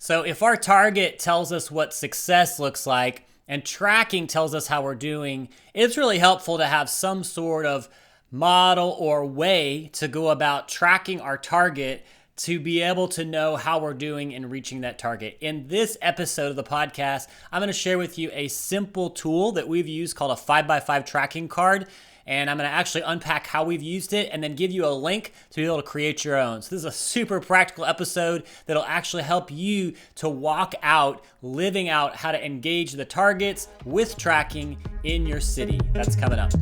So if our target tells us what success looks like and tracking tells us how we're doing, it's really helpful to have some sort of model or way to go about tracking our target to be able to know how we're doing in reaching that target. In this episode of the podcast, I'm going to share with you a simple tool that we've used called a 5x5 tracking card. And I'm going to actually unpack how we've used it and then give you a link to be able to create your own. So this is a super practical episode that'll actually help you to walk out, living out how to engage the targets with tracking in your city. That's coming up.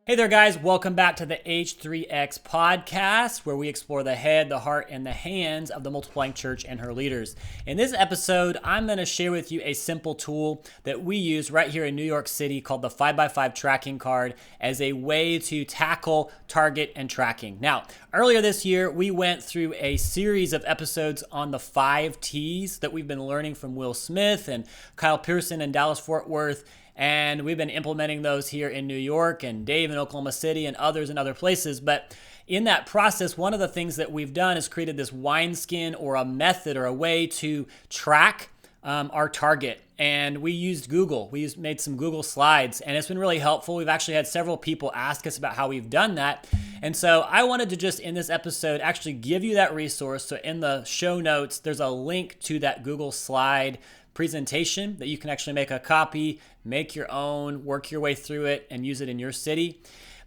Hey there, guys. Welcome back to the H3X Podcast, where we explore the head, the heart, and the hands of the multiplying church and her leaders. In this episode, I'm going to share with you a simple tool that we use right here in New York City called the 5x5 tracking card as a way to tackle target and tracking. Now, earlier this year, we went through a series of episodes on the 5 T's that we've been learning from Will Smith and Kyle Pearson in Dallas-Fort Worth. And we've been implementing those here in New York and Dave in Oklahoma City and others in other places. But in that process, one of the things that we've done is created this wineskin or a method or a way to track our target. And we used Google. We made some Google slides, and it's been really helpful. We've actually had several people ask us about how we've done that. And so I wanted to just, in this episode, actually give you that resource. So in the show notes, there's a link to that Google slide presentation that you can actually make a copy, make your own, work your way through it, and use it in your city.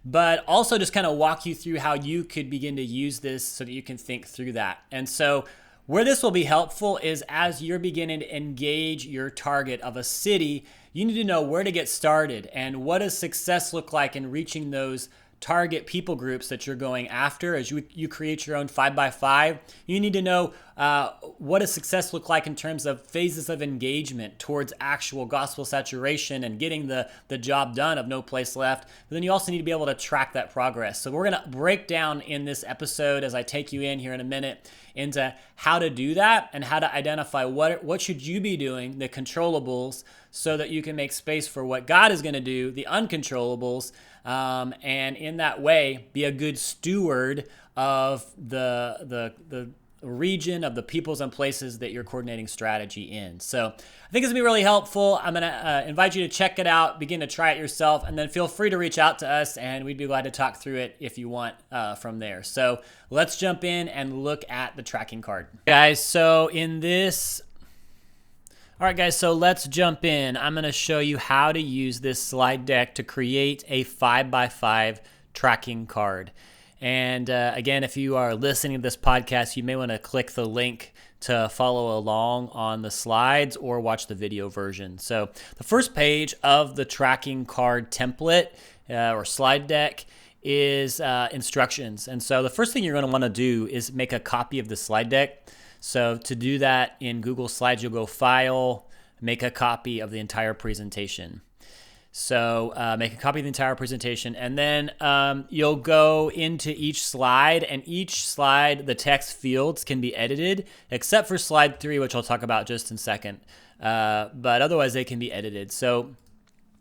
But also just kind of walk you through how you could begin to use this so that you can think through that. And so where this will be helpful is as you're beginning to engage your target of a city, you need to know where to get started and what does success look like in reaching those target people groups that you're going after. As you create your own 5x5, you need to know what does success look like in terms of phases of engagement towards actual gospel saturation and getting the job done of no place left. But then you also need to be able to track that progress. So we're going to break down in this episode, as I take you in here in a minute, into how to do that and how to identify what should you be doing, the controllables, so that you can make space for what God is going to do, the uncontrollables, and in that way be a good steward of the region, of the peoples and places that you're coordinating strategy in. So I think it's gonna be really helpful. I'm gonna invite you to check it out, begin to try it yourself, and then feel free to reach out to us and we'd be glad to talk through it if you want from there. So let's jump in and look at the tracking card. Guys, so let's jump in. I'm going to show you how to use this slide deck to create a 5x5 tracking card. And again, if you are listening to this podcast, you may want to click the link to follow along on the slides or watch the video version. So the first page of the tracking card template or slide deck is instructions. And so the first thing you're going to want to do is make a copy of the slide deck. So to do that in Google Slides, you'll go File, make a copy of the entire presentation. So make a copy of the entire presentation, and then you'll go into each slide, and each slide, the text fields can be edited, except for slide 3, which I'll talk about just in a second. But otherwise, they can be edited. So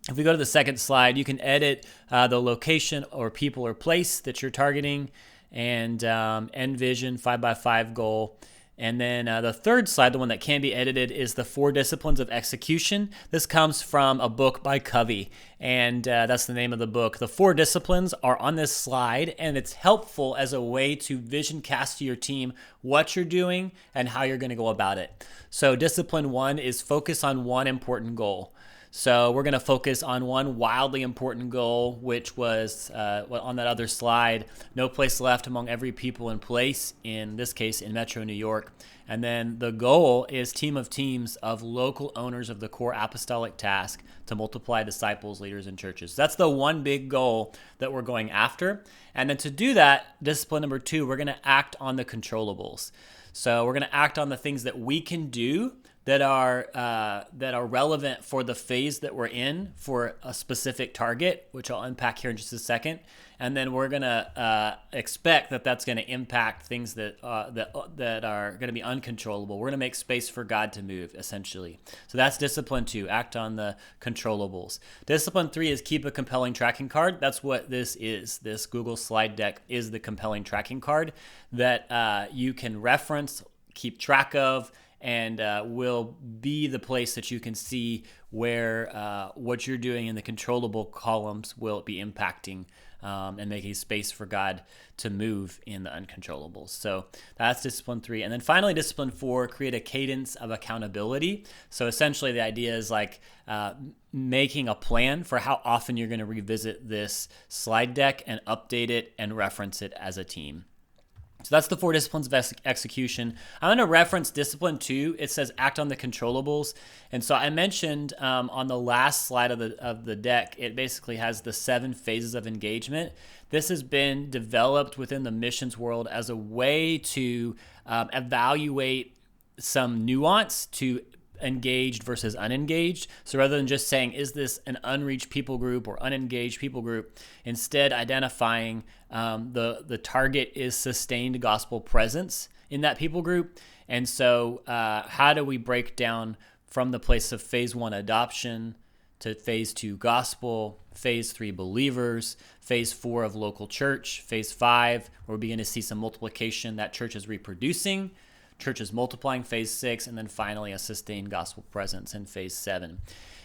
if we go to the second slide, you can edit the location or people or place that you're targeting, and end vision, 5x5 goal. And then the third slide, the one that can be edited, is the 4 disciplines of execution. This comes from a book by Covey, and that's the name of the book. The 4 disciplines are on this slide, and it's helpful as a way to vision cast to your team what you're doing and how you're going to go about it. So discipline 1 is focus on one important goal. So we're going to focus on one wildly important goal, which was on that other slide, no place left among every people and place, in this case in Metro New York. And then the goal is team of teams of local owners of the core apostolic task to multiply disciples, leaders, and churches. That's the one big goal that we're going after. And then to do that, discipline number 2, we're going to act on the controllables. So we're going to act on the things that we can do that are relevant for the phase that we're in for a specific target, which I'll unpack here in just a second. And then we're gonna expect that that's gonna impact things that are gonna be uncontrollable. We're gonna make space for God to move, essentially. So that's discipline 2, act on the controllables. Discipline 3 is keep a compelling tracking card. That's what this is. This Google slide deck is the compelling tracking card that you can reference, keep track of, and will be the place that you can see where what you're doing in the controllable columns will be impacting and making space for God to move in the uncontrollables. So that's discipline 3. And then finally, discipline 4, create a cadence of accountability. So essentially the idea is like making a plan for how often you're going to revisit this slide deck and update it and reference it as a team. So that's the 4 disciplines of execution. I'm going to reference discipline 2. It says act on the controllables. And so I mentioned on the last slide of the deck, it basically has the 7 phases of engagement. This has been developed within the missions world as a way to evaluate some nuance to engaged versus unengaged. So rather than just saying, is this an unreached people group or unengaged people group, instead identifying the target is sustained gospel presence in that people group. And so how do we break down from the place of phase 1 adoption to phase 2 gospel, phase 3 believers, phase 4 of local church, phase 5, where we begin to see some multiplication, that church is reproducing, church is multiplying, phase 6, and then finally a sustained gospel presence in phase 7.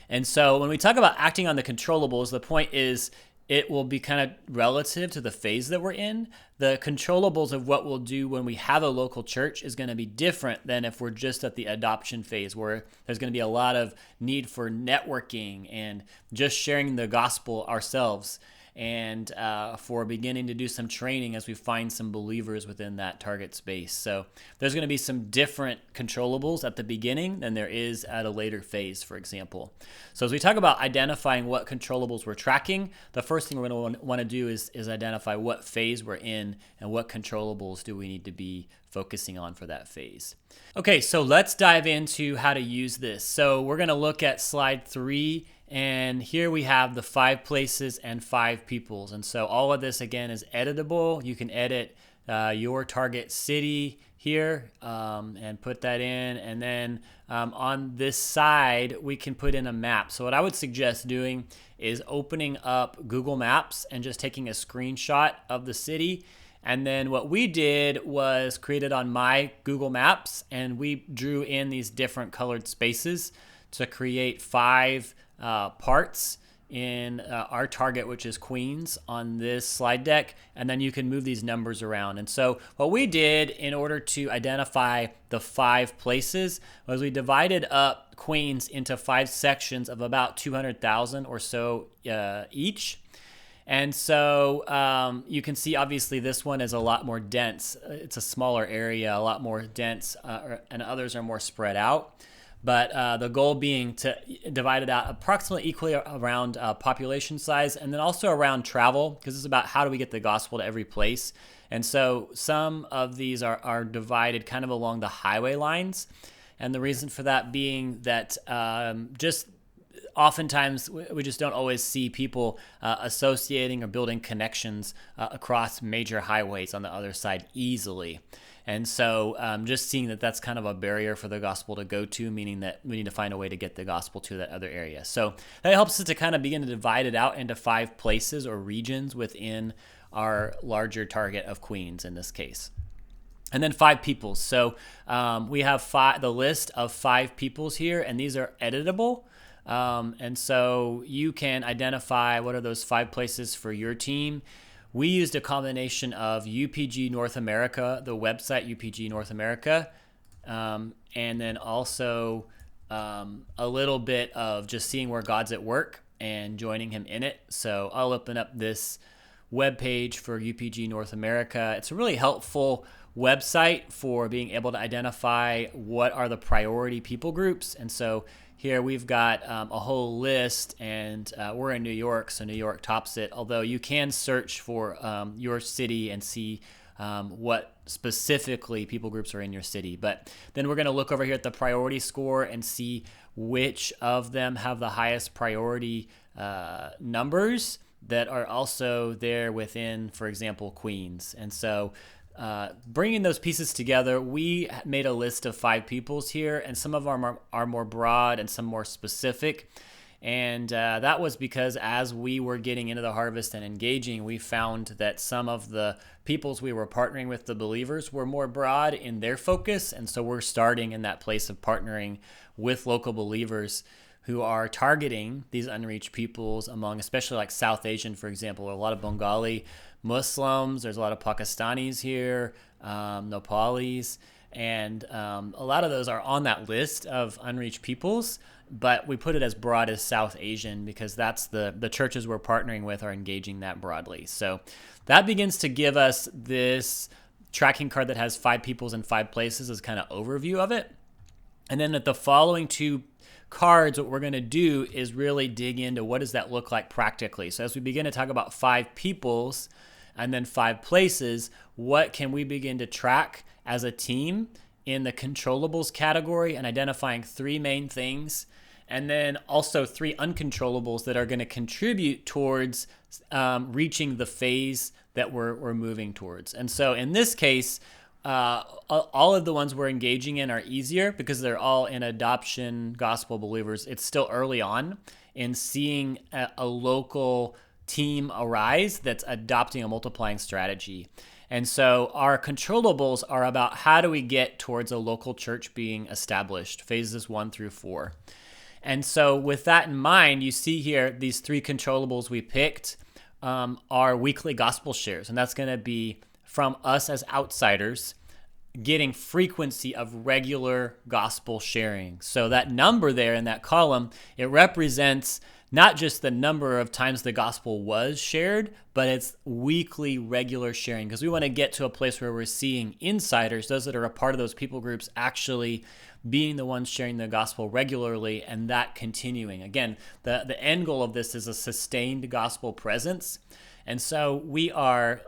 And so when we talk about acting on the controllables, the point is it will be kind of relative to the phase that we're in. The controllables of what we'll do when we have a local church is going to be different than if we're just at the adoption phase, where there's going to be a lot of need for networking and just sharing the gospel ourselves, and for beginning to do some training as we find some believers within that target space. So there's going to be some different controllables at the beginning than there is at a later phase, for example. So as we talk about identifying what controllables we're tracking, the first thing we're going to want to do is identify what phase we're in and what controllables do we need to be focusing on for that phase. Okay, so let's dive into how to use this. So we're going to look at slide 3, and here we have the 5 places and 5 peoples. And so all of this, again, is editable. You can edit your target city here and put that in. And then on this side, we can put in a map. So what I would suggest doing is opening up Google Maps and just taking a screenshot of the city. And then what we did was created on my Google Maps, and we drew in these different colored spaces to create 5 parts in our target, which is Queens, on this slide deck. And then you can move these numbers around. And so what we did in order to identify the 5 places was we divided up Queens into 5 sections of about 200,000 or so each. And so you can see, obviously, this one is a lot more dense. It's a smaller area, a lot more dense, and others are more spread out. But the goal being to divide it out approximately equally around population size, and then also around travel, because it's about how do we get the gospel to every place. And so some of these are divided kind of along the highway lines. And the reason for that being that just oftentimes we just don't always see people associating or building connections across major highways on the other side easily. And so just seeing that that's kind of a barrier for the gospel to go to, meaning that we need to find a way to get the gospel to that other area. So that helps us to kind of begin to divide it out into 5 places or regions within our larger target of Queens in this case. And then 5 peoples. So we have the list of 5 peoples here, and these are editable. And so you can identify what are those 5 places for your team. We used a combination of UPG North America, the website UPG North America, and then also a little bit of just seeing where God's at work and joining him in it. So I'll open up this web page for UPG North America. It's a really helpful website for being able to identify what are the priority people groups. And so here we've got a whole list, and we're in New York, so New York tops it, although you can search for your city and see what specifically people groups are in your city. But then we're going to look over here at the priority score and see which of them have the highest priority numbers that are also there within, for example, Queens. And so bringing those pieces together, we made a list of 5 peoples here, and some of them are more broad and some more specific. And that was because as we were getting into the harvest and engaging, we found that some of the peoples we were partnering with, the believers, were more broad in their focus. And so we're starting in that place of partnering with local believers who are targeting these unreached peoples among, especially like South Asian, for example, a lot of Bengali Muslims. There's a lot of Pakistanis here, Nepalis, and a lot of those are on that list of unreached peoples. But we put it as broad as South Asian because that's the churches we're partnering with are engaging that broadly. So that begins to give us this tracking card that has 5 peoples in 5 places as kind of overview of it. And then at the following 2 cards, what we're going to do is really dig into what does that look like practically. So as we begin to talk about 5 peoples and then 5 places, what can we begin to track as a team in the controllables category and identifying 3 main things, and then also 3 uncontrollables that are going to contribute towards reaching the phase that we're moving towards. And so in this case, all of the ones we're engaging in are easier because they're all in adoption gospel believers. It's still early on in seeing a local team arise that's adopting a multiplying strategy. And so our controllables are about how do we get towards a local church being established, phases 1 through 4. And so with that in mind, you see here these 3 controllables we picked are weekly gospel shares. And that's going to be from us as outsiders getting frequency of regular gospel sharing. So that number there in that column, it represents not just the number of times the gospel was shared, but it's weekly regular sharing, because we want to get to a place where we're seeing insiders, those that are a part of those people groups, actually being the ones sharing the gospel regularly and that continuing. Again, the end goal of this is a sustained gospel presence. And so we are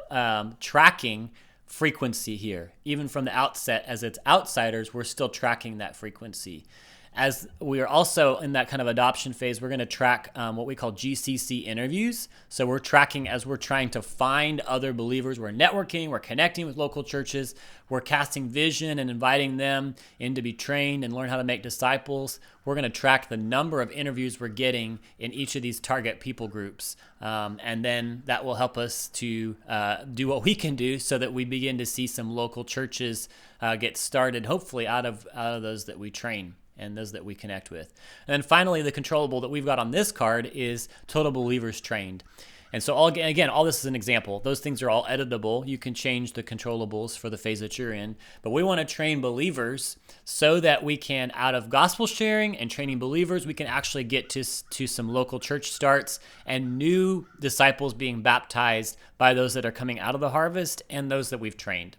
tracking frequency here. Even from the outset, as it's outsiders, we're still tracking that frequency. As we are also in that kind of adoption phase, we're going to track what we call GCC interviews. So we're tracking as we're trying to find other believers. We're networking, we're connecting with local churches, we're casting vision and inviting them in to be trained and learn how to make disciples. We're going to track the number of interviews we're getting in each of these target people groups. And then that will help us to do what we can do so that we begin to see some local churches get started, hopefully out of those that we train and those that we connect with. And then finally, the controllable that we've got on this card is total believers trained. And so all this is an example. Those things are all editable. You can change the controllables for the phase that you're in. But we want to train believers so that we can, out of gospel sharing and training believers, we can actually get to some local church starts and new disciples being baptized by those that are coming out of the harvest and those that we've trained.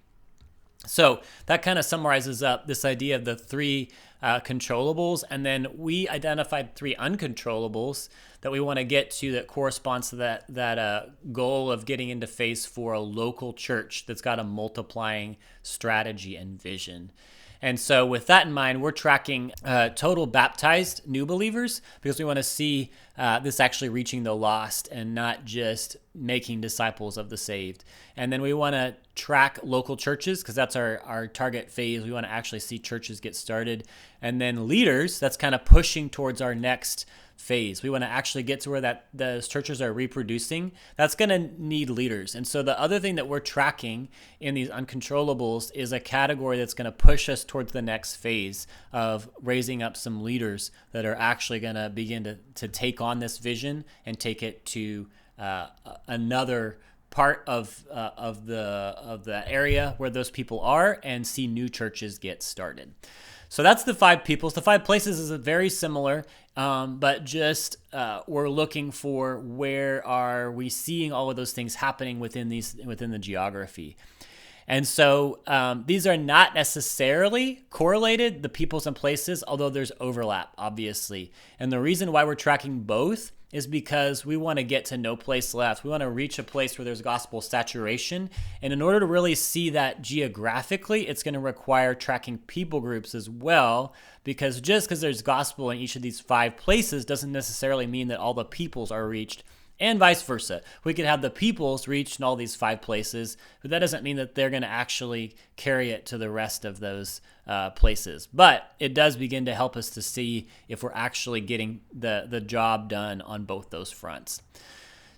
So that kind of summarizes up this idea of the 3 controllables, and then we identified 3 uncontrollables that we want to get to that corresponds to that goal of getting into phase 4, a local church that's got a multiplying strategy and vision. And so with that in mind, we're tracking total baptized new believers because we want to see this actually reaching the lost and not just making disciples of the saved. And then we want to track local churches because that's our target phase. We want to actually see churches get started. And then leaders, that's kind of pushing towards our next phase. We want to actually get to where those churches are reproducing. That's going to need leaders. And so the other thing that we're tracking in these uncontrollables is a category that's going to push us towards the next phase of raising up some leaders that are actually going to begin to take on this vision and take it to another part of the area where those people are and see new churches get started. So that's the 5 peoples. The 5 places is very similar, but just we're looking for where are we seeing all of those things happening within the geography. And so these are not necessarily correlated, the peoples and places, although there's overlap, obviously. And the reason why we're tracking both is because we want to get to no place left. We want to reach a place where there's gospel saturation. And in order to really see that geographically, it's going to require tracking people groups as well, because just because there's gospel in each of these 5 places doesn't necessarily mean that all the peoples are reached. And vice versa. We could have the peoples reached in all these 5 places, but that doesn't mean that they're going to actually carry it to the rest of those places. But it does begin to help us to see if we're actually getting the job done on both those fronts.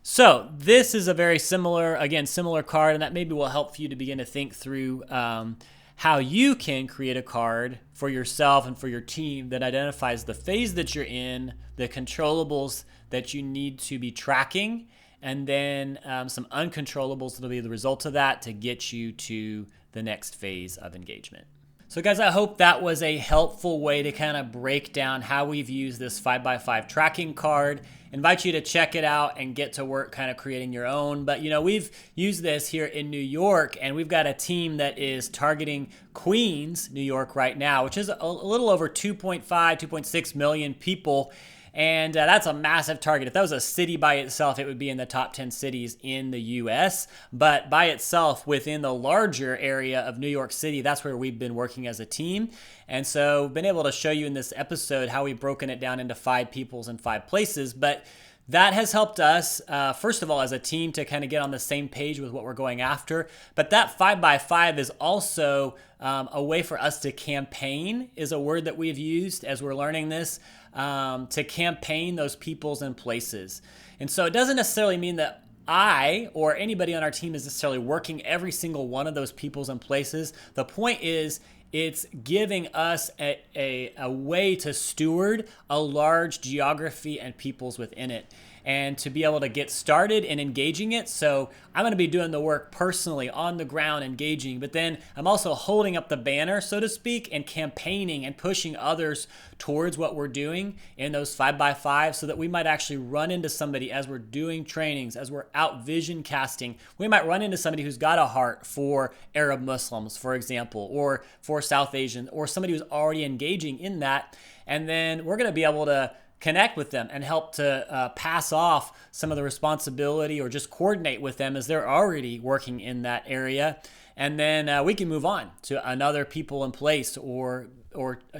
So this is a very similar card, and that maybe will help for you to begin to think through how you can create a card for yourself and for your team that identifies the phase that you're in, the controllables that you need to be tracking, and then some uncontrollables that'll be the result of that to get you to the next phase of engagement. So guys, I hope that was a helpful way to kind of break down how we've used this 5x5 tracking card. Invite you to check it out and get to work kind of creating your own. But we've used this here in New York, and we've got a team that is targeting Queens, New York right now, which is a little over 2.6 million people. And that's a massive target. If that was a city by itself, it would be in the top 10 cities in the US. But by itself, within the larger area of New York City, that's where we've been working as a team. And so I've been able to show you in this episode how we've broken it down into 5 peoples and 5 places. But that has helped us, first of all, as a team to kind of get on the same page with what we're going after. But that 5x5 is also a way for us to campaign, is a word that we've used as we're learning this, to campaign those peoples and places. And so it doesn't necessarily mean that I or anybody on our team is necessarily working every single one of those peoples and places. The point is, it's giving us a way to steward a large geography and peoples within it, and to be able to get started in engaging it. So I'm going to be doing the work personally on the ground, engaging, but then I'm also holding up the banner, so to speak, and campaigning and pushing others towards what we're doing in those 5x5, so that we might actually run into somebody as we're doing trainings, as we're out vision casting. We might run into somebody who's got a heart for Arab Muslims, for example, or for South Asian, or somebody who's already engaging in that. And then we're going to be able to connect with them and help to pass off some of the responsibility, or just coordinate with them as they're already working in that area. And then we can move on to another people and place, or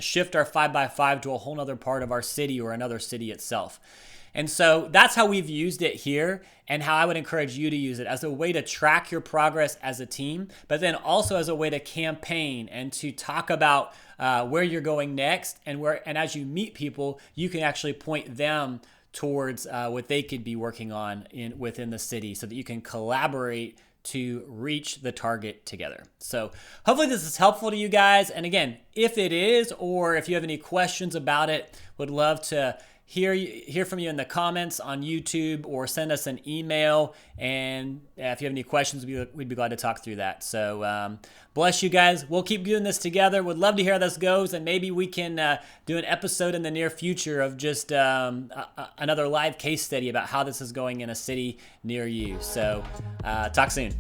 shift our 5x5 to a whole other part of our city or another city itself. And so that's how we've used it here, and how I would encourage you to use it as a way to track your progress as a team, but then also as a way to campaign and to talk about where you're going next, and as you meet people, you can actually point them towards what they could be working on within the city, so that you can collaborate to reach the target together. So hopefully this is helpful to you guys. And again, if it is, or if you have any questions about it, would love to hear from you in the comments on YouTube, or send us an email. And if you have any questions, we'd be glad to talk through that. So bless you guys. We'll keep doing this together. Would love to hear how this goes, and maybe we can do an episode in the near future of just another live case study about how this is going in a city near you. So talk soon.